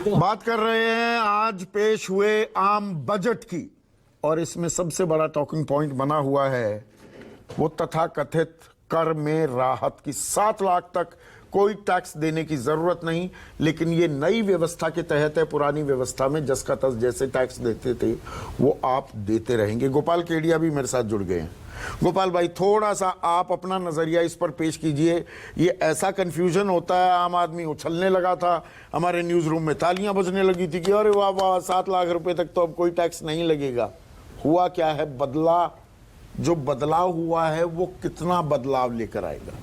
बात कर रहे हैं आज पेश हुए आम बजट की, और इसमें सबसे बड़ा टॉकिंग पॉइंट बना हुआ है वो तथाकथित कर में राहत की। 7 लाख तक कोई टैक्स देने की जरूरत नहीं, लेकिन ये नई व्यवस्था के तहत है। पुरानी व्यवस्था में जस का तस जैसे टैक्स देते थे वो आप देते रहेंगे। गोपाल केडिया भी मेरे साथ जुड़ गए हैं। गोपाल भाई, थोड़ा सा आप अपना नजरिया इस पर पेश कीजिए। ये ऐसा कंफ्यूजन होता है, आम आदमी उछलने लगा था, हमारे न्यूज रूम में तालियां बजने लगी थी कि अरे वाह वाह 7 लाख रुपए तक तो अब कोई टैक्स नहीं लगेगा। हुआ क्या है? बदला, जो बदलाव हुआ है वो कितना बदलाव लेकर आएगा?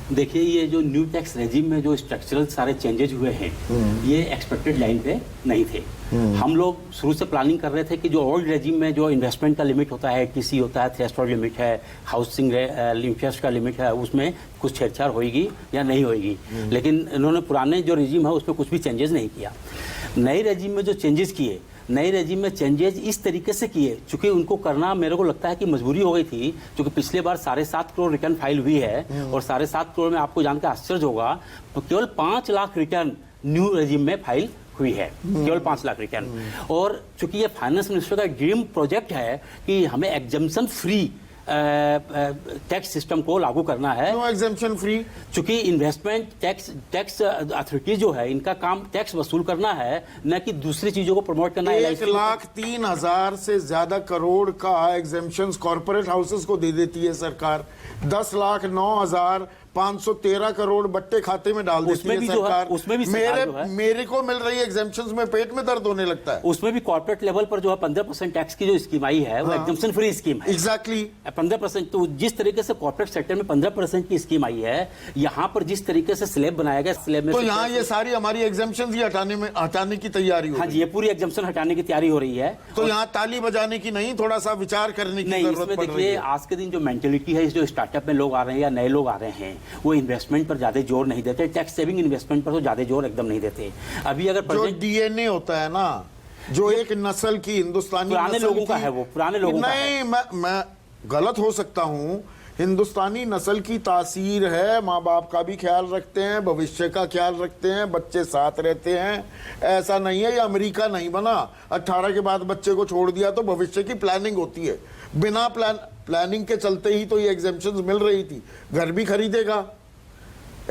देखिए, ये जो न्यू टैक्स रेजिम में जो स्ट्रक्चरल सारे चेंजेस हुए हैं ये एक्सपेक्टेड लाइन पे नहीं थे। हम लोग शुरू से प्लानिंग कर रहे थे कि जो ओल्ड रेजिम में जो इन्वेस्टमेंट का लिमिट होता है, टीसी होता है, थ्रेशोल्ड लिमिट है, हाउसिंग इंटरेस्ट का लिमिट है, उसमें कुछ छेड़छाड़ होगी या नहीं होगी। लेकिन इन्होंने पुराने जो रेजिम है उसमें कुछ भी चेंजेस नहीं किया। नए रेजिम में जो चेंजेस किए, नए रेजिम में चेंजेस इस तरीके से किए, चूंकि उनको करना मेरे को लगता है कि मजबूरी हो गई थी, क्योंकि पिछले बार 7.5 करोड़ रिटर्न फाइल हुई है और 7.5 करोड़ में आपको जानकर आश्चर्य होगा तो केवल 5 लाख रिटर्न न्यू रेजिम में फाइल हुई है, केवल 5 लाख रिटर्न। और चूंकि ये फाइनेंस मिनिस्टर का ड्रीम प्रोजेक्ट है कि हमें एग्जम्पशन फ्री टैक्स सिस्टम को लागू करना है। नो एग्जेम्पशन फ्री, चूंकि इन्वेस्टमेंट टैक्स अथॉरिटी जो है इनका काम टैक्स वसूल करना है, न कि दूसरी चीजों को प्रमोट करना है। 1,03,000 से ज्यादा करोड़ का एग्जेम्पशन कॉर्पोरेट हाउसेस को दे देती है सरकार। 10,09,513 करोड़ बट्टे खाते में डाल देती है सरकार। उसमें भी मेरे को मिल रही एग्जेम्पशंस में पेट में दर्द होने लगता है। उसमें भी कॉर्पोरेट लेवल पर जो है 15% टैक्स की जो स्कीम आई है वो एग्जम्पशन फ्री स्कीम है। एग्जैक्टली 15%। तो जिस तरीके से कॉर्पोरेट सेक्टर में 15% की स्कीम आई है, यहाँ पर जिस तरीके से स्लैब बनाया गया, स्लैब में तो यहाँ ये सारी हमारी एग्जेम्पशंस ही हटाने की तैयारी हो। हाँ जी, ये पूरी एग्जम्पशन हटाने की तैयारी हो रही है। तो यहाँ ताली बजाने की नहीं, थोड़ा सा विचार करने की जरूरत पड़ रही है। आज के दिन जो मेंटेलिटी है, जो स्टार्टअप में लोग आ रहे हैं या नए लोग आ रहे हैं, वो इन्वेस्टमेंट पर ज्यादा जोर नहीं देते, टैक्स सेविंग इन्वेस्टमेंट पर तो ज्यादा जोर एकदम नहीं देते। अभी अगर जो डीएनए होता है ना, जो एक नस्ल की हिंदुस्तानी पुराने लोगों का है, वो पुराने लोगों का है। नहीं, मैं गलत हो सकता हूं। हिंदुस्तानी नस्ल की तासीर है, माँ बाप का भी ख्याल रखते हैं, भविष्य का ख्याल रखते हैं, बच्चे साथ रहते हैं। ऐसा नहीं है ये अमेरिका नहीं बना, 18 के बाद बच्चे को छोड़ दिया तो भविष्य की प्लानिंग होती है। बिना प्लानिंग के चलते ही तो ये एग्जेम्पशंस मिल रही थी। घर भी खरीदेगा,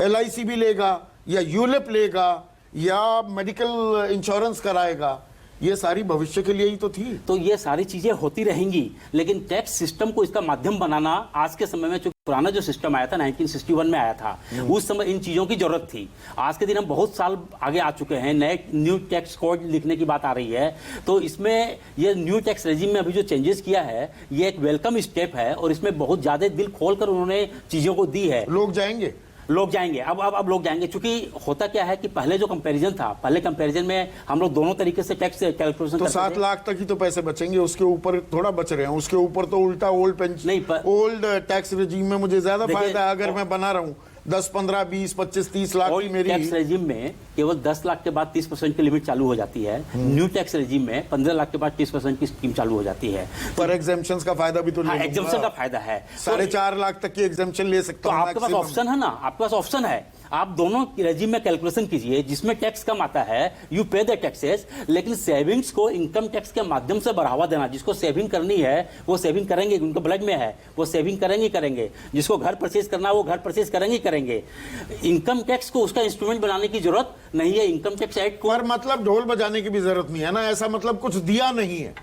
LIC भी लेगा, या यूलिप लेगा, या मेडिकल इंश्योरेंस कराएगा, ये सारी भविष्य के लिए ही तो थी। तो ये सारी चीजें होती रहेंगी, लेकिन टैक्स सिस्टम को इसका माध्यम बनाना आज के समय में, जो पुराना जो सिस्टम आया था 1961 में आया था, उस समय इन चीजों की जरूरत थी। आज के दिन हम बहुत साल आगे आ चुके हैं, नए न्यू टैक्स कोड लिखने की बात आ रही है। तो इसमें ये न्यू टैक्स रेजिम में अभी जो चेंजेस किया है ये एक वेलकम स्टेप है, और इसमें बहुत ज्यादा दिल खोलकर उन्होंने चीजों को दी है। लोग जाएंगे, लोग जाएंगे, अब लोग जाएंगे। चूंकि होता क्या है कि पहले जो कंपैरिजन था, पहले कंपैरिजन में हम लोग दोनों तरीके से टैक्स कैलकुलेशन तो 7 लाख तक ही तो पैसे बचेंगे, उसके ऊपर थोड़ा बच रहे हैं। उसके ऊपर तो उल्टा ओल्ड पेंशन नहीं, ओल्ड टैक्स रेजिम में मुझे ज्यादा फायदा है अगर मैं बना रहा हूं। 10, 15, 20, 25, 30 लाख की मेरी टैक्स रेजिम में केवल 10 लाख के बाद 30% की लिमिट चालू हो जाती है। न्यू टैक्स रेजिम में 15 लाख के बाद 30% की स्कीम चालू हो जाती है। पर एग्जेम्पशंस का फायदा भी तो हाँ, एग्जेम्पशन का फायदा है। 4.5 लाख तक की एग्जेम्पशन ले सकते हो। आपके पास ऑप्शन है ना, आपके पास ऑप्शन है। आप दोनों रेजिम में कैलकुलेशन कीजिए, जिसमें टैक्स कम आता है यू पे द टैक्सेस, लेकिन सेविंग्स को इनकम टैक्स के माध्यम से बढ़ावा देना। जिसको सेविंग करनी है वो सेविंग करेंगे, उनके ब्लड में है, वो सेविंग करेंगे। जिसको घर परचेज करना है वो घर परचेज करेंगे। इनकम टैक्स को उसका इंस्ट्रूमेंट बनाने की जरूरत नहीं है। इनकम टैक्स एक्ट को पर मतलब ढोल बजाने की भी जरूरत नहीं है ना, ऐसा मतलब कुछ दिया नहीं है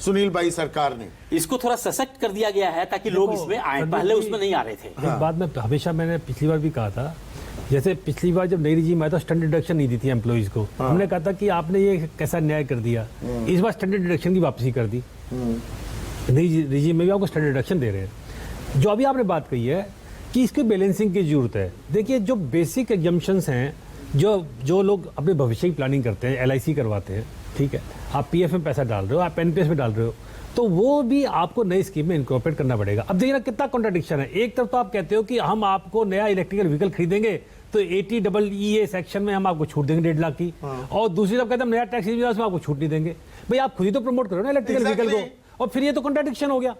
सुनील भाई सरकार ने। इसको थोड़ा सशक्त कर दिया गया है ताकि लोग इसमें आए, पहले उसमें नहीं आ रहे थे। एक बात में हमेशा मैंने पिछली बार भी कहा था, जैसे पिछली बार जब नई रिजीम आया तो स्टैंडर्ड डिडक्शन नहीं दी थी एम्प्लॉइज को। हमने कहा था कि आपने ये कैसा न्याय कर दिया। इस बार स्टैंडर्ड डिडक्शन की वापसी कर दी। नई रिजीम में भी आपको स्टैंडर्ड डिडक्शन दे रहे हैं। जो अभी आपने बात कही है कि इसकी बैलेंसिंग की जरूरत है। देखिए, जो बेसिक एग्जम्पशंस हैं, जो लोग अपने भविष्य की प्लानिंग करते हैं, LIC करवाते हैं, ठीक है, आप PF में पैसा डाल रहे हो, आप NPS में डाल रहे हो, तो वो भी आपको नई स्कीम में इनकॉर्पोरेट करना पड़ेगा। अब देखिए ना कितना कॉन्ट्राडिक्शन है। एक तरफ तो आप कहते हो कि हम आपको नया इलेक्ट्रिकल व्हीकल खरीदेंगे तो 80EE सेक्शन में हम आपको छूट देंगे 1.5 लाख की, और दूसरी तरफ कहते हैं नया टैक्स उसमें आपको छूट नहीं देंगे। भाई आप खुद ही तो प्रमोट करो ना इलेक्ट्रिकल व्हीकल को, और फिर ये तो कॉन्ट्राडिक्शन हो गया।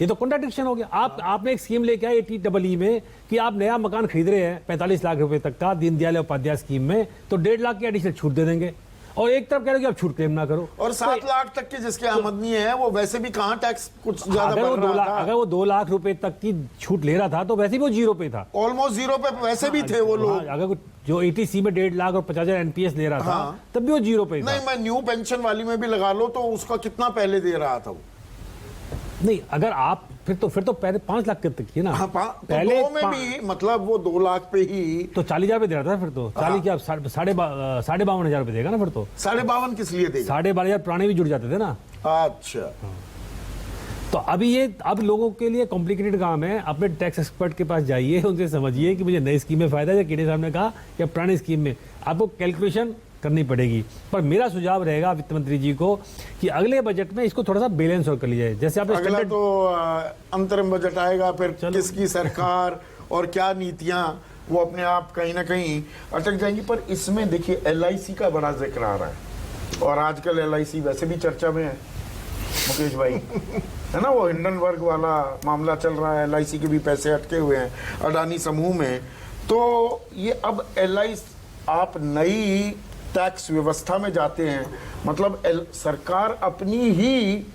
ये तो कॉन्ट्राडिक्शन हो गया। आपने एक स्कीम लेके आए TEE में कि आप नया मकान खरीद रहे हैं 45 लाख रुपए तक का दीनदयाल उपाध्याय स्कीम में, तो 1.5 लाख की एडिशनल छूट दे देंगे, और एक तरफ कह रहे हो कि आप छूट क्लेम ना करो। और 7 लाख तक की जिसकी आमदनी है वो वैसे भी कहाँ टैक्स कुछ ज्यादा बढ़ रहा था। अगर वो 2 लाख रुपए तक की छूट ले रहा था तो वैसे भी वो 0 पे था, ऑलमोस्ट 0 पे वैसे भी थे वो लोग। अगर जो ETC में 1.5 लाख और 50,000 NPS ले रहा था तब भी वो 0 पे था। नहीं, मैं न्यू पेंशन वाली में भी लगा लो तो उसका कितना पहले दे रहा था वो। नहीं, अगर आप फिर तो पहले 5 लाख तक की ना। हाँ, पहले तो में भी मतलब वो 2 लाख पे ही तो 40,000 पे दे रहा था। फिर तो 40 क्या 52,500 रुपए देगा ना। फिर तो 52,500 किस लिए देगा? 12,500 पुराने भी जुड़ जाते थे ना। अच्छा, तो अब लोगों के लिए कॉम्प्लिकेटेड काम है। अपने टैक्स एक्सपर्ट के पास जाइए, उनसे समझिए कि मुझे नई स्कीम में फायदा है, या केडे साहब ने कहा या पुरानी स्कीम में, आपको कैलकुलेशन करनी पड़ेगी। पर मेरा सुझाव रहेगा वित्त मंत्री जी को कि अगले बजट में इसको थोड़ा सा बैलेंस और कर लिया जाए। जैसे आपने अगला तो अंतरिम बजट आएगा, फिर किसकी सरकार और क्या नीतियां, वो अपने आप कहीं ना कहीं अटक जाएंगी। पर इसमें देखिए LIC का बड़ा जिक्र आ रहा है, और आजकल LIC वैसे भी चर्चा में है मुकेश भाई, है ना। वो हिंडनबर्ग वाला मामला चल रहा है, LIC के भी पैसे अटके हुए हैं अडानी समूह में। तो ये अब LIC, आप नई टैक्स व्यवस्था में जाते हैं, मतलब सरकार अपनी ही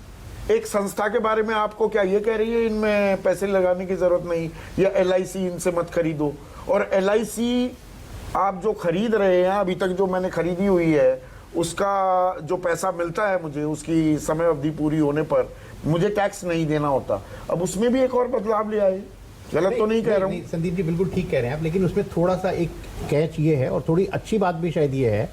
एक संस्था के बारे में आपको क्या ये कह रही है इनमें पैसे लगाने की जरूरत नहीं, या LIC इनसे मत खरीदो। और LIC आप जो खरीद रहे हैं, अभी तक जो मैंने खरीदी हुई है उसका जो पैसा मिलता है मुझे, उसकी समय अवधि पूरी होने पर मुझे टैक्स नहीं देना होता। अब उसमें भी एक और बदलाव ले आए, गलत तो नहीं कह रहा हूँ? संदीप जी बिल्कुल ठीक कह रहे हैं आप, लेकिन उसमें थोड़ा सा एक कैच ये है, और थोड़ी अच्छी बात भी शायद ये है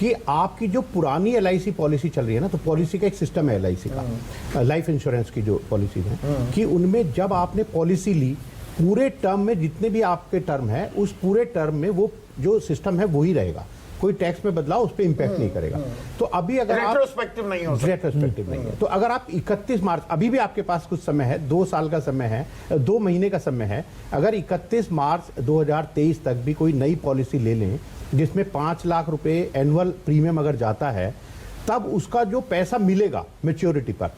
कि आपकी जो पुरानी LIC पॉलिसी चल रही है ना, तो पॉलिसी का एक सिस्टम है LIC का, लाइफ इंश्योरेंस की जो पॉलिसी है, कि उनमें जब आपने पॉलिसी ली, पूरे टर्म में जितने भी आपके टर्म है, उस पूरे टर्म में वो जो सिस्टम है वही रहेगा, कोई टैक्स में बदलाव उस पर इंपैक्ट नहीं करेगा। तो अभी अगर रेट्रोस्पेक्टिव नहीं हो सकता, रेट्रोस्पेक्टिव नहीं है, तो अगर आप 31 मार्च, अभी भी आपके पास कुछ समय है, 2 साल का समय है, 2 महीने का समय है, अगर 31 मार्च 2023 तक भी कोई नई पॉलिसी ले लें जिसमें 5 लाख रुपए एनुअल प्रीमियम अगर जाता है, तब उसका जो पैसा मिलेगा मैच्योरिटी पर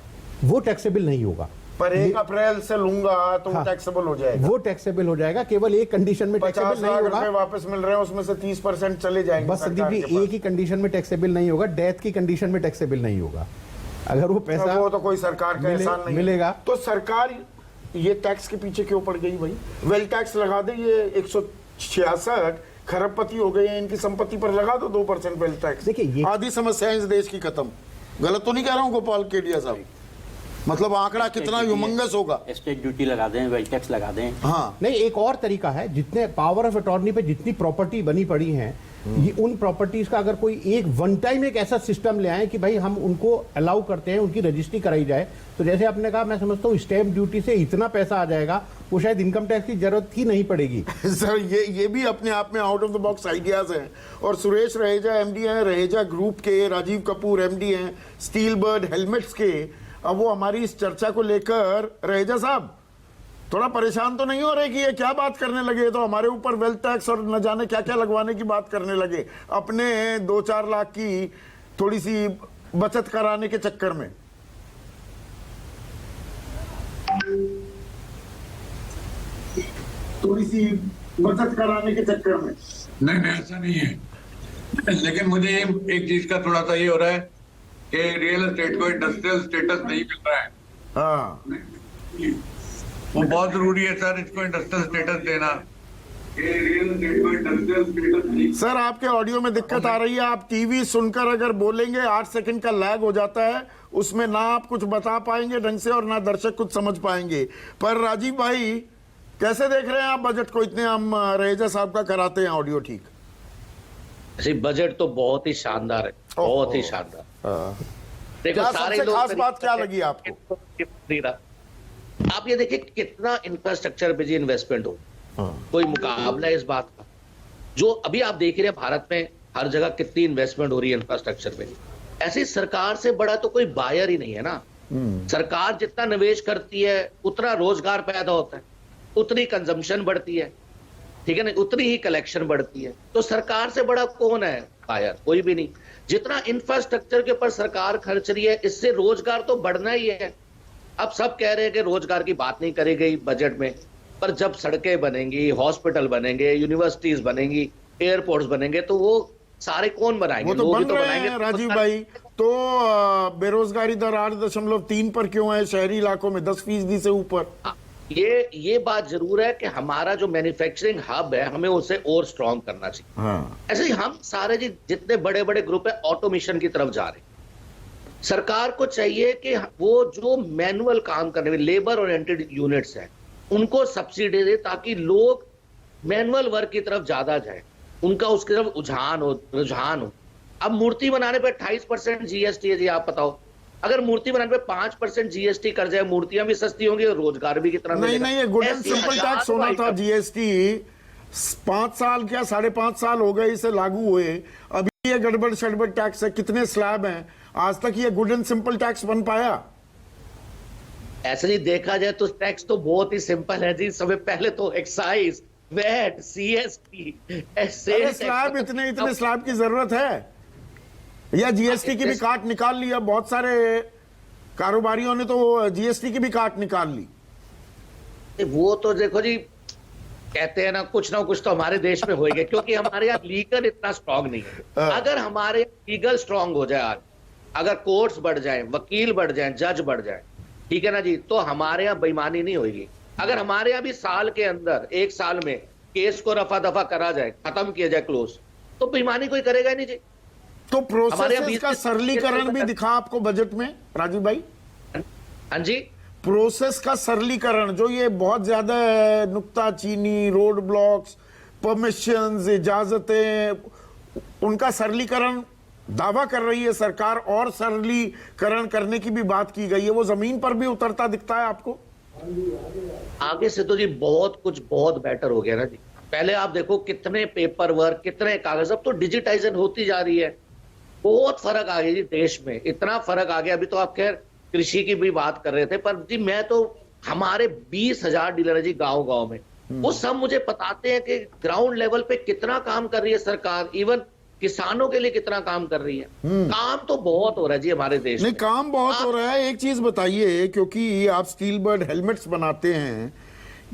वो टैक्सेबल नहीं होगा। पर 1 अप्रैल से लूंगा तो वो टैक्सेबल हो जाएगा। वो टैक्सेबल हो जाएगा, केवल एक कंडीशन में टैक्सेबल 50 नहीं लाख होगा। रुपए वापस मिल रहे हैं, उसमें से 30% चले जाएंगे बस संदीप जी, एक ही कंडीशन में टैक्सेबल नहीं होगा, डेथ की कंडीशन में टैक्सेबल नहीं होगा। अगर वो पैसा वो तो कोई सरकार का एहसान नहीं मिलेगा, तो सरकार ये टैक्स के पीछे क्यों पड़ गई भाई? वेल टैक्स लगा दे, ये 166 खरबपति हो गए हैं, इनकी संपत्ति पर लगा दो 2% वेल टैक्स। देखिए, आधी समस्याएं इस देश की खत्म। गलत तो नहीं कह रहा हूं गोपाल केडिया साहब? मतलब आंकड़ा कितना ह्यूमंगस होगा। स्टेट ड्यूटी लगा दें, वेल टैक्स लगा दें। हाँ, नहीं, एक और तरीका है, जितने पावर ऑफ अटॉर्नी पे जितनी प्रॉपर्टी बनी पड़ी हैं, ये उन प्रॉपर्टीज का अगर कोई एक वन टाइम एक ऐसा सिस्टम ले आए कि भाई हम उनको अलाउ करते हैं, उनकी रजिस्ट्री कराई जाए, तो जैसे आपने कहा, मैं समझता हूँ स्टैंप ड्यूटी से इतना पैसा आ जाएगा, वो शायद इनकम टैक्स की जरूरत ही नहीं पड़ेगी। सर ये भी अपने आप में out of the box ideas हैं। और सुरेश रहेजा MD हैं, रहेजा ग्रुप के, राजीव कपूर MD हैं स्टील बर्ड हेलमेट्स के। अब वो हमारी इस चर्चा को लेकर, रहेजा साहब थोड़ा परेशान तो नहीं हो रहे कि ये क्या बात करने लगे, तो हमारे ऊपर वेल्थ टैक्स और न जाने क्या क्या लगवाने की बात करने लगे, अपने 2-4 लाख की थोड़ी सी बचत कराने के चक्कर में। थोड़ी सी बचत कराने के चक्कर में। नहीं, ऐसा नहीं है, लेकिन मुझे एक चीज का थोड़ा सा ये हो रहा है कि रियल एस्टेट को इंडस्ट्रियल स्टेटस नहीं मिल रहा है। हाँ, वो बहुत जरूरी है सर, इसको इंडस्ट्रियल स्टेटस देना। रियल एस्टेट को इंडस्ट्रियल स्टेटस नहीं। सर आपके ऑडियो में दिक्कत आ रही है, आप टीवी सुनकर अगर बोलेंगे 8 सेकंड का लैग हो जाता है, उसमें ना आप कुछ बता पाएंगे ढंग से और ना दर्शक कुछ समझ पाएंगे। पर राजीव भाई कैसे देख रहे हैं आप बजट को? इतने हम रहेजा साहब का कराते हैं ऑडियो ठीक। बजट तो बहुत ही शानदार है, बहुत ही शानदार। देखो, सारे लोग, खास बात क्या लगी आपको? आप ये देखिए कितना इंफ्रास्ट्रक्चर पे जी इन्वेस्टमेंट हो, कोई मुकाबला है इस बात का। जो अभी आप देख रहे हैं भारत में हर जगह कितनी इन्वेस्टमेंट हो रही है इंफ्रास्ट्रक्चर पे। ऐसी सरकार से बड़ा तो कोई बायर ही नहीं है ना। सरकार जितना निवेश करती है उतना रोजगार पैदा होता है, उतनी कंजम्पशन बढ़ती है, ठीक है ना, उतनी ही कलेक्शन बढ़ती है। तो सरकार से बड़ा कौन है बायर? कोई भी नहीं। जितना इंफ्रास्ट्रक्चर के ऊपर सरकार खर्च रही है, इससे रोजगार तो बढ़ना ही है। अब सब कह रहे हैं कि रोजगार की बात नहीं करी गई बजट में, पर जब सड़कें बनेंगी, हॉस्पिटल बनेंगे, यूनिवर्सिटीज बनेंगी, एयरपोर्ट्स बनेंगे, तो वो सारे कौन बनाएंगे? वो तो लोग ही बन रहे बनाएंगे। हैं राजीव भाई। तो बेरोजगारी दर 8.3 पर क्यों है? शहरी इलाकों में 10% से ऊपर। ये बात जरूर है कि हमारा जो मैन्युफैक्चरिंग हब है, हमें उसे और स्ट्रांग करना चाहिए। हाँ। ऐसे ही हम सारे जितने बड़े बड़े ग्रुप है ऑटोमेशन की तरफ जा रहे हैं। सरकार को चाहिए कि वो जो मैनुअल काम करने में लेबर ओरिएंटेड यूनिट्स हैं, उनको सब्सिडी दे, ताकि लोग मैनुअल वर्क की तरफ ज्यादा जाए, उनका उसकी तरफ रुझान हो। अब मूर्ति बनाने पे 28% जीएसटी है जी, आप बताओ, अगर मूर्ति बनाने पे 5% जीएसटी कर जाए, मूर्तियां भी सस्ती होंगी और रोजगार भी कितना नहीं नहीं, ये गुड एंड सिंपल टैक्स होना था। जीएसटी 5 साल क्या 5.5 साल हो गए इसे लागू हुए, अभी ये गड़बड़ शड़बड़ टैक्स है। कितने स्लैब हैं? आज तक ये गुड एंड सिंपल टैक्स बन पाया? ऐसे ही देखा जाए तो टैक्स तो बहुत ही सिंपल है जी। सबसे पहले तो एक्साइज, वैट, सीएसटी, स्लैब, इतने स्लैब की जरूरत है? या जीएसटी की भी काट निकाल ली? अब बहुत सारे कारोबारियों ने तो जीएसटी की भी काट निकाल ली। वो तो देखो जी, कहते हैं ना कुछ तो हमारे देश में होएगा, क्योंकि हमारे यहाँ लीगल इतना स्ट्रांग नहीं है। अगर हमारे लीगल स्ट्रांग हो जाए आज, अगर कोर्ट्स बढ़ जाएं, वकील बढ़ जाएं, जज बढ़ जाएं, ठीक है ना जी, तो हमारे यहाँ बेईमानी नहीं होगी। अगर हमारे यहाँ भी साल के अंदर 1 साल में केस को रफा दफा करा जाए, खत्म किया जाए, क्लोज, तो बेईमानी कोई करेगा ही नहीं जी। तो हमारे यहाँ प्रोसेस का सरलीकरण भी दिखा आपको बजट में राजीव भाई? हाँ जी, प्रोसेस का सरलीकरण, जो ये बहुत ज्यादा है, नुक्ताचीनी, रोड ब्लॉक्स, परमिशंस, इजाजतें, उनका सरलीकरण दावा कर रही है सरकार, और सरलीकरण करने की भी बात की गई है। वो जमीन पर भी उतरता दिखता है आपको? आगे से तो जी बहुत कुछ बहुत बेटर हो गया ना जी। पहले आप देखो कितने पेपर वर्क, कितने कागज, अब तो डिजिटाइजेशन होती जा रही है। बहुत फर्क आ गया जी देश में, इतना फर्क आ गया। अभी तो आप खैर कृषि की भी बात कर रहे थे, पर जी मैं तो हमारे 20,000 डीलर है जी गांव में, वो सब मुझे बताते हैं कि ग्राउंड लेवल पे कितना काम कर रही है सरकार, इवन किसानों के लिए कितना काम कर रही है। काम तो बहुत हो रहा है जी हमारे देश नहीं, में। काम बहुत हो रहा है। एक चीज बताइए, क्योंकि आप स्टील बर्ड हेलमेट्स बनाते हैं,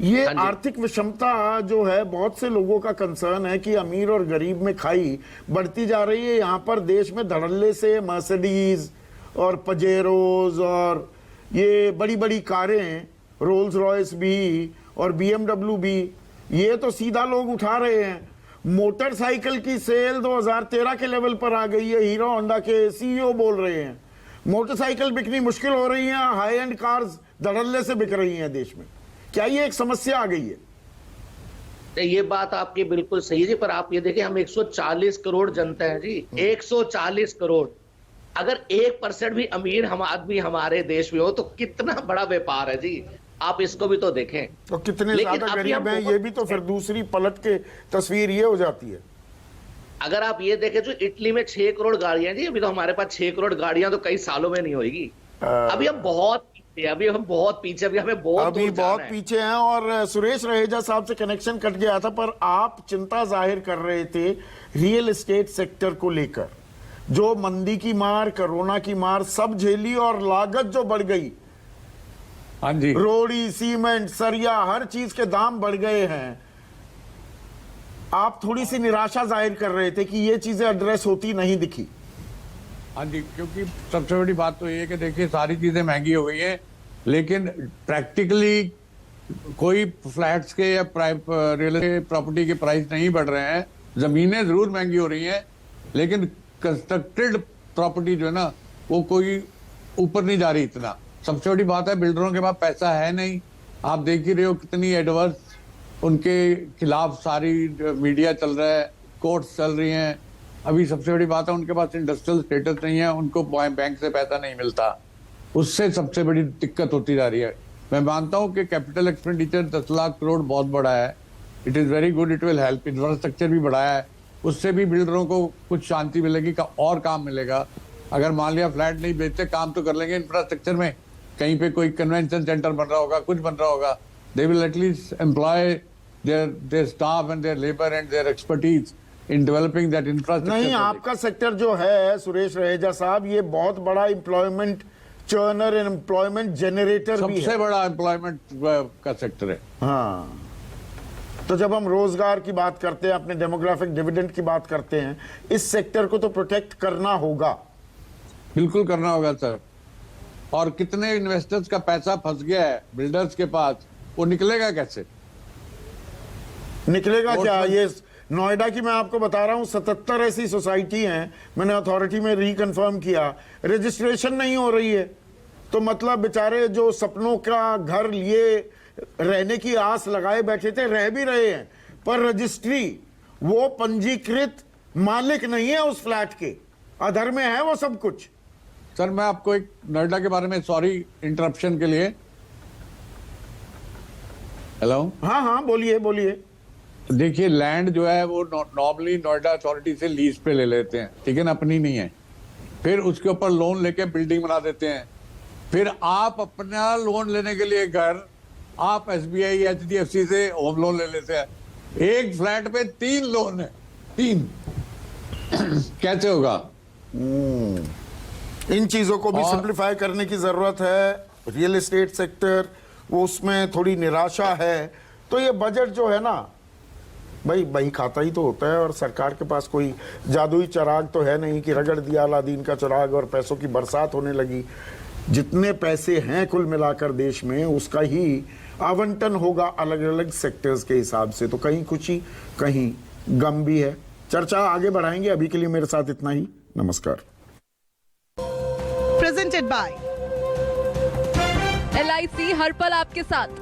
ये हाँ जी। आर्थिक विषमता जो है, बहुत से लोगों का कंसर्न है कि अमीर और गरीब में खाई बढ़ती जा रही है। यहाँ पर देश में धड़ल्ले से मर्सिडीज और पजेरोज और ये बड़ी बड़ी कारें, रोल्स रॉयस भी और बीएमडब्ल्यू भी, ये तो सीधा लोग उठा रहे हैं। मोटरसाइकिल की सेल 2013 के लेवल पर आ गई है। हीरो होंडा के सीईओ बोल रहे हैं मोटरसाइकिल बिकनी मुश्किल हो रही है, हाई एंड कार्स धड़ल्ले से बिक रही हैं देश में। क्या ये एक समस्या आ गई है? ये बात आपकी बिल्कुल सही है जी, पर आप ये देखिए, हम 140 करोड़ जनता है जी, 140 करोड़। अगर 1% भी अमीर हम आदमी हमारे देश में हो तो कितना बड़ा व्यापार है जी, आप इसको भी तो देखें। तो कितने लेकिन ज्यादा अभी गरीब हम हैं, ये भी तो फिर दूसरी पलट के तस्वीर ये हो जाती है। अगर आप ये देखें, जो इटली में 6 करोड़ गाड़ियां जी, अभी तो हमारे पास 6 करोड़ गाड़ियां तो कई सालों में नहीं होगी। अभी हम बहुत पीछे, अभी हमें बहुत अभी दूर बहुत जाना है। पीछे हैं। और सुरेश रहेजा साहब से कनेक्शन कट गया था, पर आप चिंता जाहिर कर रहे थे रियल एस्टेट सेक्टर को लेकर, जो मंदी की मार, कोरोना की मार सब झेली और लागत जो बढ़ गई। हाँ जी, रोड़ी, सीमेंट, सरिया, हर चीज के दाम बढ़ गए हैं। आप थोड़ी सी निराशा जाहिर कर रहे थे कि ये चीजें एड्रेस होती नहीं दिखी। हाँ जी, क्योंकि सबसे बड़ी बात तो ये है कि देखिए सारी चीजें महंगी हो गई हैं, लेकिन प्रैक्टिकली कोई फ्लैट्स के या रियल एस्टेट प्रॉपर्टी के प्राइस नहीं बढ़ रहे हैं। जमीनें जरूर महंगी हो रही हैं, लेकिन कंस्ट्रक्टेड प्रॉपर्टी जो है ना, वो कोई ऊपर नहीं जा रही इतना। सबसे बड़ी बात है, बिल्डरों के पास पैसा है नहीं। आप देख ही रहे हो कितनी एडवर्स उनके खिलाफ सारी मीडिया चल रहा है, कोर्ट्स चल रही हैं। अभी सबसे बड़ी बात है, उनके पास इंडस्ट्रियल स्टेटस नहीं है, उनको बैंक से पैसा नहीं मिलता, उससे सबसे बड़ी दिक्कत होती जा रही है। मैं मानता हूँ कि कैपिटल एक्सपेंडिचर 10 लाख करोड़ बहुत बड़ा है, it is very good, it will help. Infrastructure भी बढ़ाया है, उससे भी बिल्डरों को कुछ शांति मिलेगी, और काम मिलेगा। अगर मान लिया फ्लैट नहीं बेचते, काम तो कर लेंगे इंफ्रास्ट्रक्चर में, कहीं पे कोई कन्वेंशन सेंटर बन रहा होगा, कुछ बन रहा होगा, they will at least employ their staff and their labor and their expertise in developing that infrastructure. नहीं, आपका सेक्टर जो है सुरेश रहेजा साहब, ये बहुत बड़ा employment churner and employment generator भी सबसे है। बड़ा एम्प्लॉयमेंट का सेक्टर है। हाँ, तो जब हम रोजगार की बात करते हैं, अपने डेमोग्राफिक डिविडेंड की बात करते हैं, इस सेक्टर को तो प्रोटेक्ट करना होगा। बिल्कुल करना होगा सर। और कितने इन्वेस्टर्स का पैसा फंस गया है बिल्डर्स के पास, वो निकलेगा कैसे? निकलेगा और क्या? सर- ये नोएडा की मैं आपको बता रहा हूं, 77 ऐसी सोसाइटी हैं, मैंने अथॉरिटी में रिकन्फर्म किया, रजिस्ट्रेशन नहीं हो रही है। तो मतलब बेचारे जो सपनों का घर लिए रहने की आस लगाए बैठे थे, रह भी रहे हैं, पर रजिस्ट्री, वो पंजीकृत मालिक नहीं है उस फ्लैट के, अधर में है वो सब कुछ। सर मैं आपको एक नोएडा के बारे में, सॉरी इंटरप्शन के लिए। हेलो, हाँ हाँ, बोलिए बोलिए। देखिए लैंड जो है वो नॉर्मली नोएडा अथॉरिटी से लीज पे ले लेते हैं, ठीक है ना, अपनी नहीं है। फिर उसके ऊपर लोन लेके बिल्डिंग बना देते हैं। फिर आप अपना लोन लेने के लिए घर, आप SBI HDFC से होम लोन ले लेते हैं। एक फ्लैट पे 3 लोन है, 3 कैसे होगा? इन चीजों को भी और- सिंप्लीफाई करने की जरूरत है। रियल एस्टेट सेक्टर, वो उसमें थोड़ी निराशा है। तो ये बजट जो है ना भाई, बही खाता ही तो होता है, और सरकार के पास कोई जादुई चिराग तो है नहीं कि रगड़ दिया अलादीन का चिराग और पैसों की बरसात होने लगी। जितने पैसे हैं कुल मिलाकर देश में, उसका ही आवंटन होगा अलग अलग सेक्टर्स के हिसाब से। तो कहीं खुशी, कहीं गम भी है। चर्चा आगे बढ़ाएंगे, अभी के लिए मेरे साथ इतना ही। नमस्कार। presented by LIC हर पल आपके साथ।